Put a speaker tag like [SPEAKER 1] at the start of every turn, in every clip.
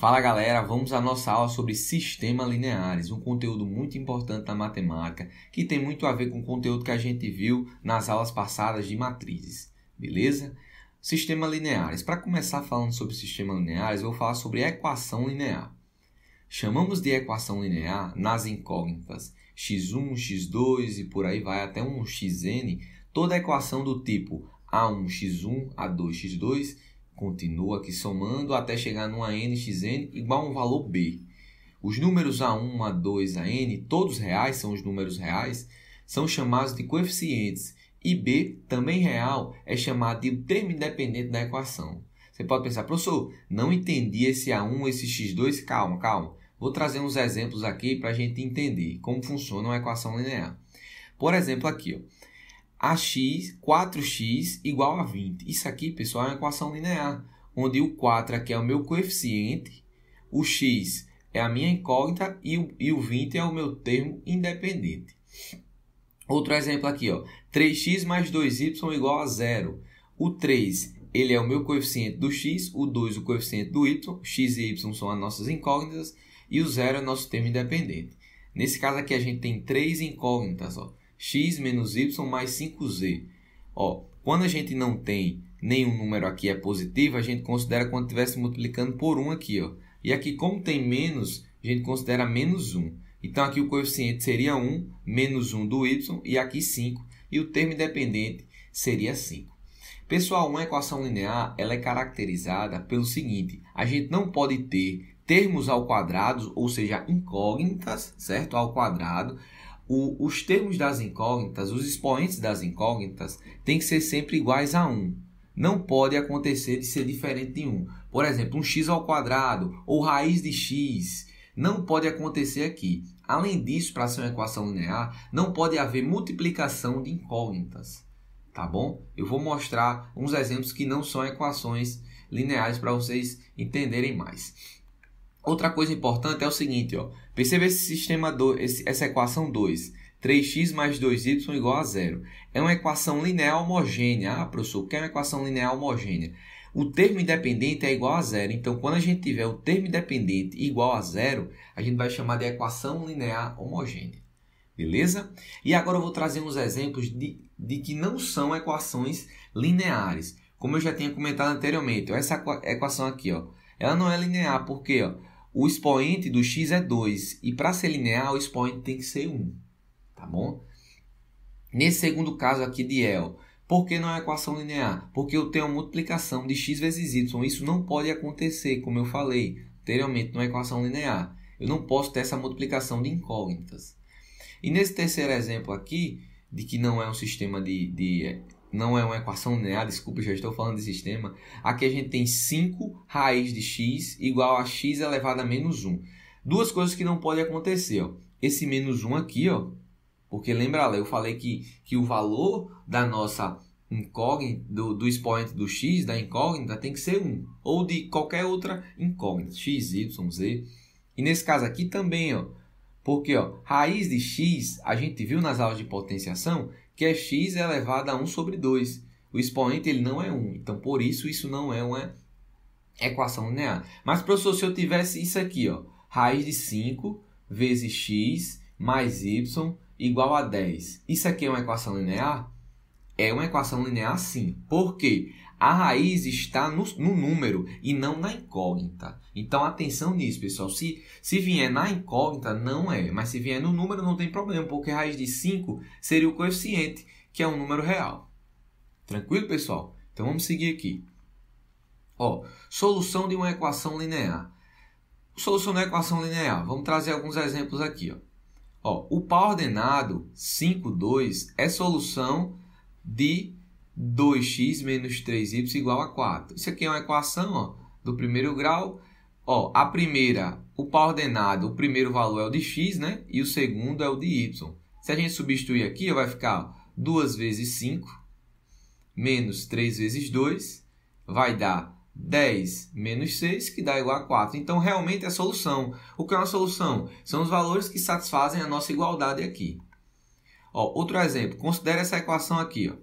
[SPEAKER 1] Fala galera, vamos à nossa aula sobre sistemas lineares, um conteúdo muito importante na matemática, que tem muito a ver com o conteúdo que a gente viu nas aulas passadas de matrizes, beleza? Sistemas lineares. Para começar falando sobre sistemas lineares, eu vou falar sobre equação linear. Chamamos de equação linear nas incógnitas x1, x2 e por aí vai até um xn, toda equação do tipo a1x1, a2x2, continua aqui somando até chegar numa nxn igual a um valor b. Os números a1, a2, an, todos reais, são os números reais, são chamados de coeficientes. E b, também real, é chamado de termo independente da equação. Você pode pensar, professor, não entendi esse a1, esse x2, calma. Vou trazer uns exemplos aqui para a gente entender como funciona uma equação linear. Por exemplo, aqui, ó. Ax, 4x igual a 20. Isso aqui, pessoal, é uma equação linear, onde o 4 aqui é o meu coeficiente, o x é a minha incógnita e o 20 é o meu termo independente. Outro exemplo aqui, ó, 3x mais 2y igual a 0. O 3 ele é o meu coeficiente do x, o 2 o coeficiente do y, x e y são as nossas incógnitas e o 0 é o nosso termo independente. Nesse caso aqui a gente tem três incógnitas, ó. X menos y mais 5z. Ó, quando a gente não tem nenhum número aqui é positivo, a gente considera quando estivesse multiplicando por 1 aqui. Ó. E aqui, como tem menos, a gente considera menos 1. Então, aqui o coeficiente seria 1, menos 1 do y, e aqui 5. E o termo independente seria 5. Pessoal, uma equação linear ela é caracterizada pelo seguinte. A gente não pode ter termos ao quadrado, ou seja, incógnitas, certo? Ao quadrado. Os termos das incógnitas, os expoentes das incógnitas, têm que ser sempre iguais a 1. Não pode acontecer de ser diferente de 1. Por exemplo, um x ao quadrado ou raiz de x. Não pode acontecer aqui. Além disso, para ser uma equação linear, não pode haver multiplicação de incógnitas. Tá bom? Eu vou mostrar uns exemplos que não são equações lineares para vocês entenderem mais. Outra coisa importante é o seguinte, ó. Perceba esse sistema essa equação 2. 3x mais 2y igual a 0. É uma equação linear homogênea. Ah, professor, o que é uma equação linear homogênea? O termo independente é igual a 0. Então, quando a gente tiver o termo independente igual a 0, a gente vai chamar de equação linear homogênea. Beleza? E agora eu vou trazer uns exemplos de que não são equações lineares. Como eu já tinha comentado anteriormente, ó, essa equação aqui, ó, ela não é linear porque ó, o expoente do x é 2 e para ser linear o expoente tem que ser 1. Tá bom? Nesse segundo caso aqui de El, por que não é equação linear? Porque eu tenho a multiplicação de x vezes y. Isso não pode acontecer, como eu falei anteriormente, numa equação linear. Eu não posso ter essa multiplicação de incógnitas. E nesse terceiro exemplo aqui, de que não é um sistema não é uma equação linear, desculpa, já estou falando de sistema. Aqui a gente tem 5 raiz de x igual a x elevado a menos 1. Duas coisas que não podem acontecer. Ó. Esse menos 1 aqui, ó, porque lembra lá, eu falei que o valor da nossa incógnita, do expoente do x, da incógnita, tem que ser 1. Ou de qualquer outra incógnita, x, y, z. E nesse caso aqui também, ó, porque ó, raiz de x, a gente viu nas aulas de potenciação, que é x elevado a 1 sobre 2. O expoente ele não é 1. Então, por isso, isso não é uma equação linear. Mas, professor, se eu tivesse isso aqui, ó, raiz de 5 vezes x mais y igual a 10. Isso aqui é uma equação linear? É uma equação linear, sim. Por quê? A raiz está no número e não na incógnita. Então, atenção nisso, pessoal. Se vier na incógnita, não é. Mas se vier no número, não tem problema, porque a raiz de 5 seria o coeficiente, que é um número real. Tranquilo, pessoal? Então, vamos seguir aqui. Ó, solução de uma equação linear. Solução da equação linear. Vamos trazer alguns exemplos aqui. Ó, o par ordenado 5, 2 é solução de 2x menos 3y igual a 4. Isso aqui é uma equação ó, do primeiro grau. Ó, a primeira, o par ordenado, o primeiro valor é o de x, né? E o segundo é o de y. Se a gente substituir aqui, vai ficar 2 vezes 5 menos 3 vezes 2, vai dar 10 menos 6, que dá igual a 4. Então, realmente é a solução. O que é uma solução? São os valores que satisfazem a nossa igualdade aqui. Ó, outro exemplo, considere essa equação aqui, ó.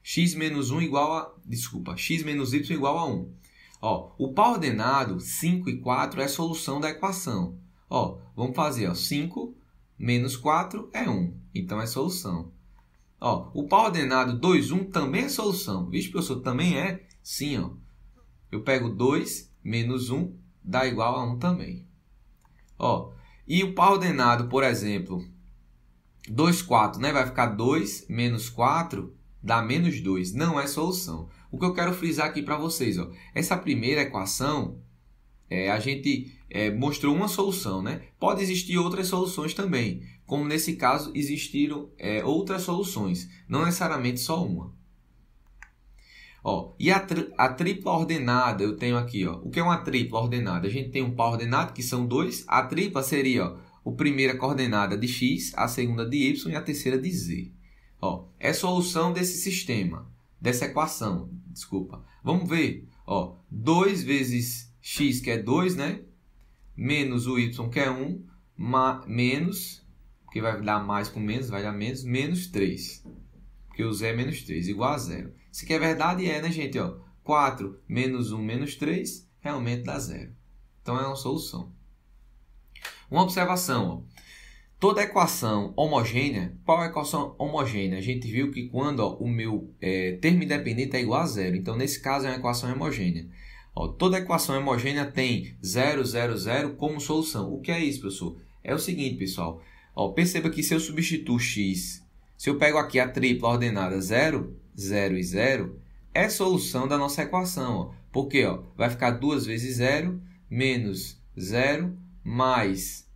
[SPEAKER 1] X menos 1 igual a... Desculpa, x menos y igual a 1. Ó, o par ordenado 5 e 4 é a solução da equação. Ó, vamos fazer, ó, 5 menos 4 é 1, então é solução. Ó, o par ordenado 2, 1 também é solução. Vixe, professor, também é? Sim, ó. Eu pego 2 menos 1 dá igual a 1 também. Ó, e o par ordenado, por exemplo, 2, 4, né? Vai ficar 2 menos 4 dá menos 2. Não é solução. O que eu quero frisar aqui para vocês, ó, essa primeira equação, a gente mostrou uma solução, né? Pode existir outras soluções também, como nesse caso existiram outras soluções, não necessariamente só uma. Ó, e a tripla ordenada, eu tenho aqui, ó, o que é uma tripla ordenada? A gente tem um par ordenado, que são 2, a tripla seria, ó, a primeira coordenada de x, a segunda de y e a terceira de z. Ó, é solução desse sistema, dessa equação, desculpa. Vamos ver, ó, 2 vezes x, que é 2, né? Menos o y, que é 1, menos, que vai dar mais com menos, vai dar menos, menos 3. Porque o z é menos 3, igual a 0. Isso aqui é verdade, né, gente? Ó, 4 menos 1 menos 3, realmente dá 0. Então, é uma solução. Uma observação, ó. Toda equação homogênea, qual é a equação homogênea? A gente viu que quando o meu termo independente é igual a 0. Então, nesse caso, é uma equação homogênea. Ó, toda equação homogênea tem 0, 0, 0 como solução. O que é isso, professor? É o seguinte, pessoal. Ó, perceba que se eu substituo x, se eu pego aqui a tripla ordenada 0, 0 e 0, é solução da nossa equação. Ó. Porque ó, vai ficar 2 vezes 0, menos 0, mais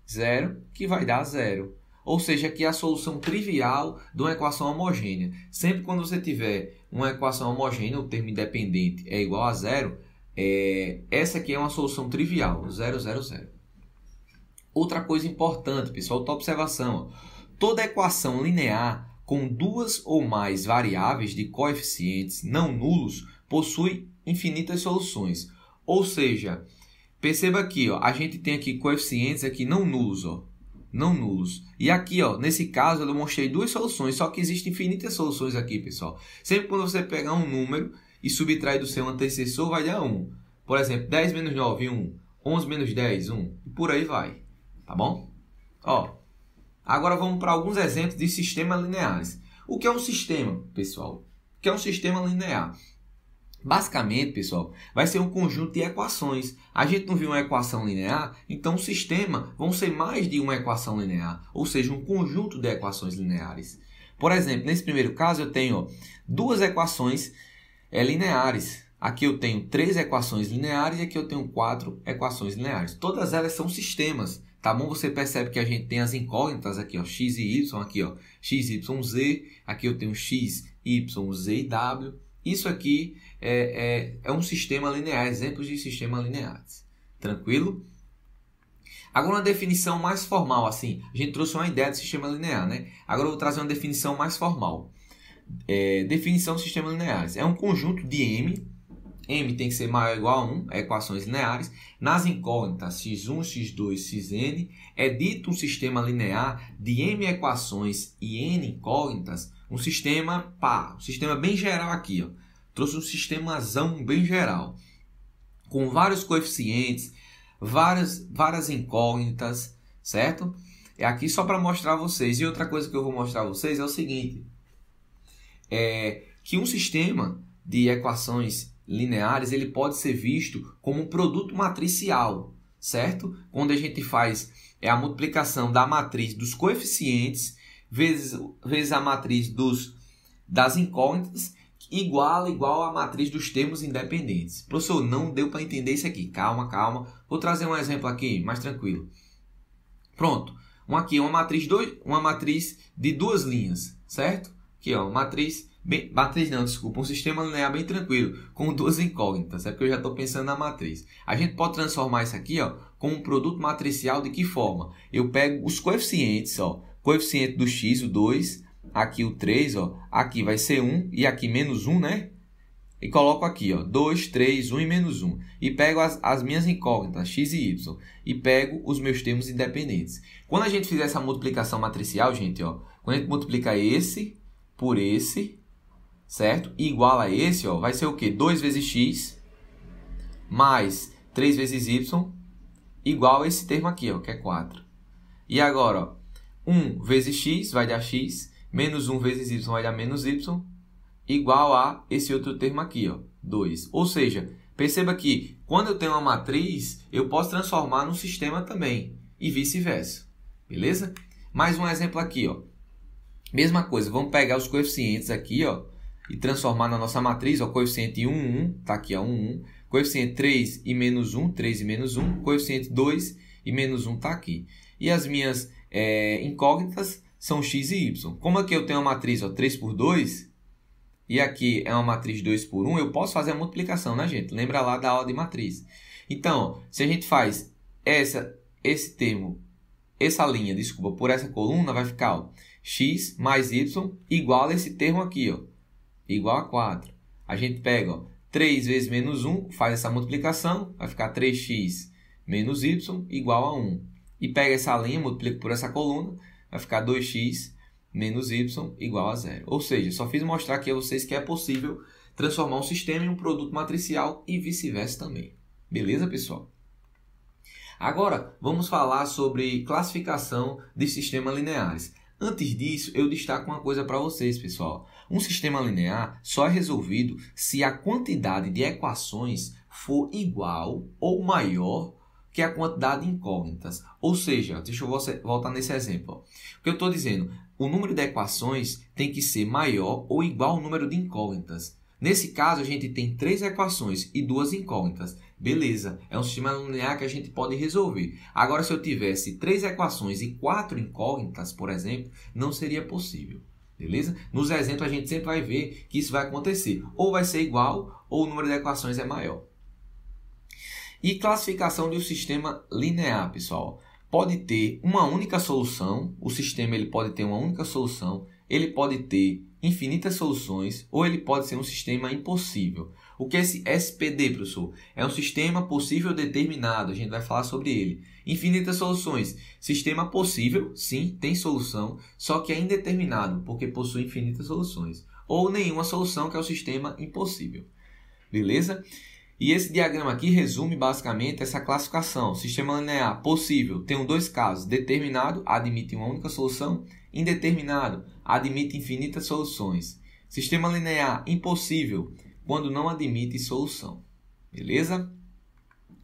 [SPEAKER 1] 0, que vai dar 0. Ou seja, aqui é a solução trivial de uma equação homogênea. Sempre quando você tiver uma equação homogênea, o termo independente é igual a 0, essa aqui é uma solução trivial, 0, 0, 0. Outra coisa importante, pessoal, outra observação. Ó. Toda equação linear com duas ou mais variáveis de coeficientes não nulos possui infinitas soluções. Ou seja, perceba aqui, ó, a gente tem aqui coeficientes aqui não nulos, ó. Não nulos. E aqui, ó, nesse caso, eu mostrei duas soluções, só que existem infinitas soluções aqui, pessoal. Sempre quando você pegar um número e subtrair do seu antecessor, vai dar 1. Por exemplo, 10 menos 9, 1. 11 menos 10, 1. E por aí vai. Tá bom? Ó, agora vamos para alguns exemplos de sistemas lineares. O que é um sistema, pessoal? O que é um sistema linear? Basicamente, pessoal, vai ser um conjunto de equações. A gente não viu uma equação linear, então o sistema vão ser mais de uma equação linear, ou seja, um conjunto de equações lineares. Por exemplo, nesse primeiro caso eu tenho duas equações lineares. Aqui eu tenho 3 equações lineares e aqui eu tenho 4 equações lineares. Todas elas são sistemas, tá bom? Você percebe que a gente tem as incógnitas aqui, ó, x e y, aqui, ó, x, y, z. Aqui eu tenho x, y, z e w. Isso aqui é um sistema linear, exemplos de sistemas lineares. Tranquilo? Agora uma definição mais formal, assim. A gente trouxe uma ideia de sistema linear, né? Agora eu vou trazer uma definição mais formal. Definição de sistemas lineares. É um conjunto de M. M tem que ser maior ou igual a 1, equações lineares. Nas incógnitas x1, x2, xn, é dito um sistema linear de M equações e N incógnitas, um sistema um sistema bem geral aqui, ó. Trouxe um sistemazão bem geral, com vários coeficientes, várias incógnitas, certo? É aqui só para mostrar a vocês. E outra coisa que eu vou mostrar a vocês é o seguinte, que um sistema de equações lineares ele pode ser visto como um produto matricial, certo? Quando a gente faz a multiplicação da matriz dos coeficientes vezes a matriz das incógnitas igual a matriz dos termos independentes. Professor, não deu para entender isso aqui. Calma, calma. Vou trazer um exemplo aqui, mais tranquilo. Pronto. Aqui uma matriz de duas linhas, certo? Aqui, ó, um sistema linear bem tranquilo, com duas incógnitas, é porque eu já estou pensando na matriz. A gente pode transformar isso aqui, ó, como um produto matricial de que forma? Eu pego os coeficientes, ó, coeficiente do x, o 2, aqui o 3, ó, aqui vai ser 1 e aqui menos 1, né? E coloco aqui, ó, 2, 3, 1 e menos 1. E pego as minhas incógnitas, x e y, e pego os meus termos independentes. Quando a gente fizer essa multiplicação matricial, gente, ó, quando a gente multiplicar esse por esse, certo? Igual a esse, ó, vai ser o quê? 2 vezes x mais 3 vezes y igual a esse termo aqui, ó, que é 4. E agora, ó, 1 vezes x vai dar x, menos 1 vezes y vai dar menos y, igual a esse outro termo aqui, ó, 2. Ou seja, perceba que quando eu tenho uma matriz, eu posso transformar num sistema também, e vice-versa. Beleza? Mais um exemplo aqui, ó. Mesma coisa, vamos pegar os coeficientes aqui, ó, e transformar na nossa matriz, ó, coeficiente 1, 1, tá aqui, ó, 1, 1. Coeficiente 3 e menos 1, 3 e menos 1. Coeficiente 2 e menos 1 tá aqui. E as minhas incógnitas são x e y. Como aqui eu tenho uma matriz, ó, 3 por 2, e aqui é uma matriz 2 por 1, eu posso fazer a multiplicação, né, gente? Lembra lá da aula de matriz. Então, ó, se a gente faz esse termo, essa linha, desculpa, por essa coluna, vai ficar, ó, x mais y igual a esse termo aqui, ó, igual a 4. A gente pega, ó, 3 vezes menos 1, faz essa multiplicação, vai ficar 3x menos y igual a 1. E pega essa linha, multiplica por essa coluna, vai ficar 2x menos y igual a 0. Ou seja, só fiz mostrar aqui a vocês que é possível transformar um sistema em um produto matricial e vice-versa também. Beleza, pessoal? Agora, vamos falar sobre classificação de sistemas lineares. Antes disso, eu destaco uma coisa para vocês, pessoal. Um sistema linear só é resolvido se a quantidade de equações for igual ou maior que a quantidade de incógnitas. Ou seja, deixa eu voltar nesse exemplo. O que eu estou dizendo? O número de equações tem que ser maior ou igual ao número de incógnitas. Nesse caso, a gente tem 3 equações e 2 incógnitas. Beleza, é um sistema linear que a gente pode resolver. Agora, se eu tivesse 3 equações e 4 incógnitas, por exemplo, não seria possível. Beleza? Nos exemplos, a gente sempre vai ver que isso vai acontecer. Ou vai ser igual, ou o número de equações é maior. E classificação de um sistema linear, pessoal. Pode ter uma única solução. O sistema ele pode ter uma única solução. Ele pode ter infinitas soluções. Ou ele pode ser um sistema impossível. O que é esse SPD, professor? É um sistema possível determinado. A gente vai falar sobre ele. Infinitas soluções. Sistema possível, sim, tem solução. Só que é indeterminado, porque possui infinitas soluções. Ou nenhuma solução, que é o sistema impossível. Beleza? E esse diagrama aqui resume basicamente essa classificação. Sistema linear possível, tem 2 casos. Determinado, admite uma única solução. Indeterminado, admite infinitas soluções. Sistema linear impossível, quando não admite solução. Beleza?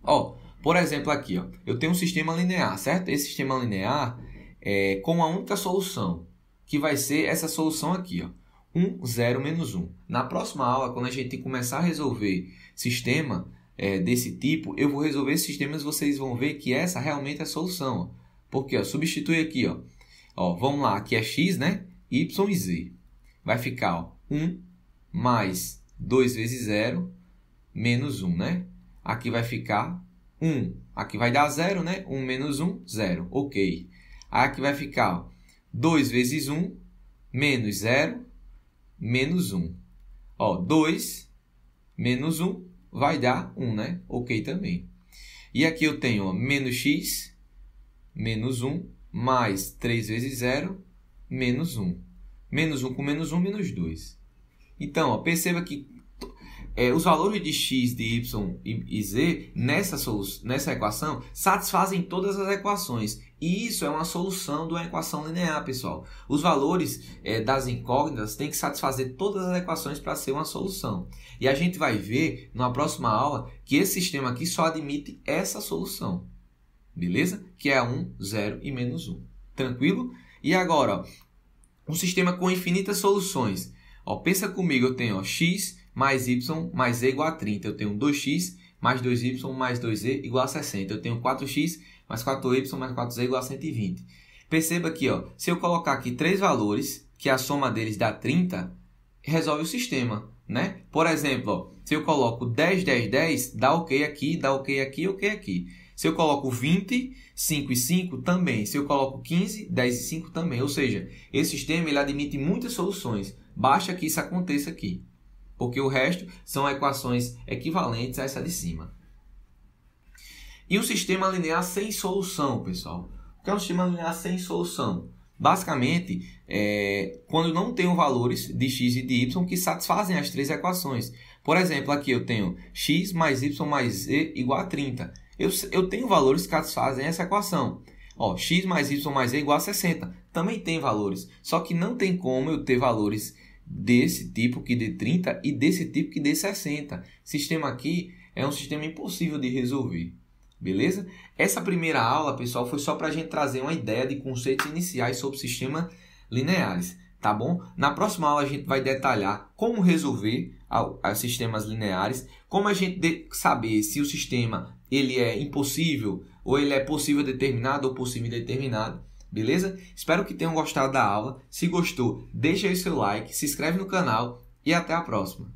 [SPEAKER 1] Ó, por exemplo aqui, ó, eu tenho um sistema linear, certo? Esse sistema linear é com uma única solução, que vai ser essa solução aqui, ó. 1, 0, menos 1. Na próxima aula, quando a gente começar a resolver sistema desse tipo, eu vou resolver esses sistemas e vocês vão ver que essa realmente é a solução. Ó. Porque, ó, substitui aqui, ó. Ó, vamos lá, aqui é x, né? Y e z. Vai ficar, ó, 1 mais 2 vezes 0 menos 1, né? Aqui vai ficar 1. Aqui vai dar 0, né? 1 menos 1, 0. Ok. Aqui vai ficar, ó, 2 vezes 1 menos 0 menos 1. Ó, 2 menos 1 vai dar 1, né? Ok também. E aqui eu tenho, ó, menos x menos 1 mais 3 vezes 0 menos 1. Menos 1 com menos 1, menos 2. Então, ó, perceba que os valores de x, de y e z nessa equação satisfazem todas as equações. E isso é uma solução de uma equação linear, pessoal. Os valores das incógnitas têm que satisfazer todas as equações para ser uma solução. E a gente vai ver na próxima aula que esse sistema aqui só admite essa solução. Beleza? Que é 1, 0 e menos 1. Tranquilo? E agora, ó, um sistema com infinitas soluções. Ó, pensa comigo, eu tenho, ó, x mais y mais z igual a 30. Eu tenho 2x mais 2y mais 2z igual a 60. Eu tenho 4x mais 4y mais 4z igual a 120. Perceba aqui, ó, se eu colocar aqui 3 valores, que a soma deles dá 30, resolve o sistema, né? Por exemplo, ó, se eu coloco 10, 10, 10, dá ok aqui, dá ok aqui, ok aqui. Se eu coloco 20, 5 e 5 também. Se eu coloco 15, 10 e 5 também. Ou seja, esse sistema ele admite muitas soluções. Basta que isso aconteça aqui. Porque o resto são equações equivalentes a essa de cima. E um sistema linear sem solução, pessoal. O que é um sistema linear sem solução? Basicamente, quando não tenho valores de x e de y que satisfazem as 3 equações. Por exemplo, aqui eu tenho x mais y mais z igual a 30. Eu tenho valores que satisfazem essa equação. Ó, x mais y mais z igual a 60. Também tem valores, só que não tem como eu ter valores desse tipo que dê 30 e desse tipo que dê 60. Sistema aqui é um sistema impossível de resolver. Beleza? Essa primeira aula, pessoal, foi só para a gente trazer uma ideia de conceitos iniciais sobre sistemas lineares, tá bom? Na próxima aula a gente vai detalhar como resolver sistemas lineares, como a gente saber se o sistema ele é impossível ou ele é possível determinado ou possível indeterminado. Beleza? Espero que tenham gostado da aula. Se gostou, deixa aí seu like, se inscreve no canal e até a próxima.